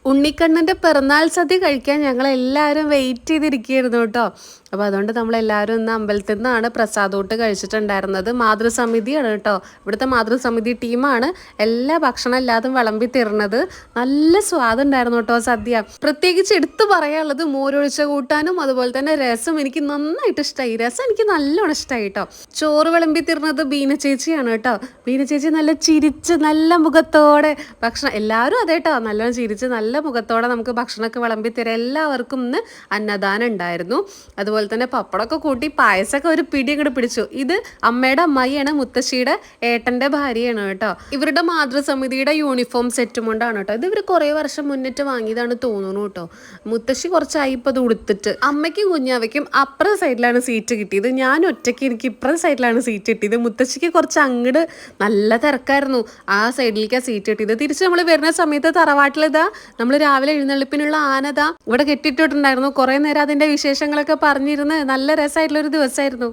ഉണ്ണിക്കണ്ണൻ്റെ പിറന്നാൾ സദ്യ കഴിക്കാൻ ഞങ്ങളെല്ലാവരും വെയിറ്റ് ചെയ്തിരിക്കുകയായിരുന്നു കേട്ടോ. അപ്പോൾ അതുകൊണ്ട് നമ്മളെല്ലാവരും ഇന്ന് അമ്പലത്തിൽ നിന്നാണ് പ്രസാദോട്ട് കഴിച്ചിട്ടുണ്ടായിരുന്നത്. മാതൃസമിതിയാണ് കേട്ടോ, ഇവിടുത്തെ മാതൃസമിതി ടീമാണ് എല്ലാ ഭക്ഷണം എല്ലാതും വിളമ്പി തരുന്നത്. നല്ല സ്വാദുണ്ടായിരുന്നു കേട്ടോ സദ്യ. പ്രത്യേകിച്ച് എടുത്തു പറയാനുള്ളത് മോരൊഴിച്ച കൂട്ടാനും അതുപോലെ തന്നെ രസം എനിക്ക് നന്നായിട്ട് ഇഷ്ടമായി. രസം എനിക്ക് നല്ലോണം ഇഷ്ടമായി കേട്ടോ. ചോറ് വിളമ്പി തരുന്നത് ബീന ചേച്ചിയാണ് കേട്ടോ. ബീന ചേച്ചി നല്ല ചിരിച്ച് നല്ല മുഖത്തോടെ ഭക്ഷണം, എല്ലാവരും അതെ കേട്ടോ, നല്ലോണം ചിരിച്ച് നല്ല മുഖത്തോടെ നമുക്ക് ഭക്ഷണമൊക്കെ വിളമ്പി തരാം. എല്ലാവർക്കും ഇന്ന് അന്നദാനം ഉണ്ടായിരുന്നു. അതുപോലെ തന്നെ പപ്പടമൊക്കെ കൂട്ടി പായസമൊക്കെ ഒരു പിടി അങ്ങോട്ട് പിടിച്ചു. ഇത് അമ്മയുടെ അമ്മായിയാണ്, മുത്തശ്ശിയുടെ ഏട്ടൻ്റെ ഭാര്യയാണ് കേട്ടോ. ഇവരുടെ മാതൃസമിതിയുടെ യൂണിഫോം സെറ്റും കൊണ്ടാണ് കേട്ടോ. ഇത് ഇവർ കുറേ വർഷം മുന്നിട്ട് വാങ്ങിയതാണ് തോന്നുന്നു കേട്ടോ. മുത്തശ്ശി കുറച്ചായി ഇപ്പോൾ അത് ഉടുത്തിട്ട്. അമ്മയ്ക്കും കുഞ്ഞാവയ്ക്കും അപ്പുറം സൈഡിലാണ് സീറ്റ് കിട്ടിയത്, ഞാൻ ഒറ്റയ്ക്ക് എനിക്ക് ഇപ്പുറം സൈഡിലാണ് സീറ്റ് കിട്ടിയത്. മുത്തശ്ശിക്ക് കുറച്ച് അങ്ങോട്ട് നല്ല തിരക്കായിരുന്നു, ആ സൈഡിലേക്കാണ് സീറ്റ് കിട്ടിയത്. തിരിച്ച് നമ്മൾ വരുന്ന സമയത്ത് തറവാട്ടിലിതാ നമ്മൾ രാവിലെ എഴുന്നള്ളിപ്പിനുള്ള ആനതാ ഇവിടെ കെട്ടിട്ടിട്ടുണ്ടായിരുന്നു. കുറേ നേരം അതിൻ്റെ വിശേഷങ്ങളൊക്കെ പറഞ്ഞിരുന്ന് നല്ല രസമായിട്ടുള്ളൊരു ദിവസമായിരുന്നു.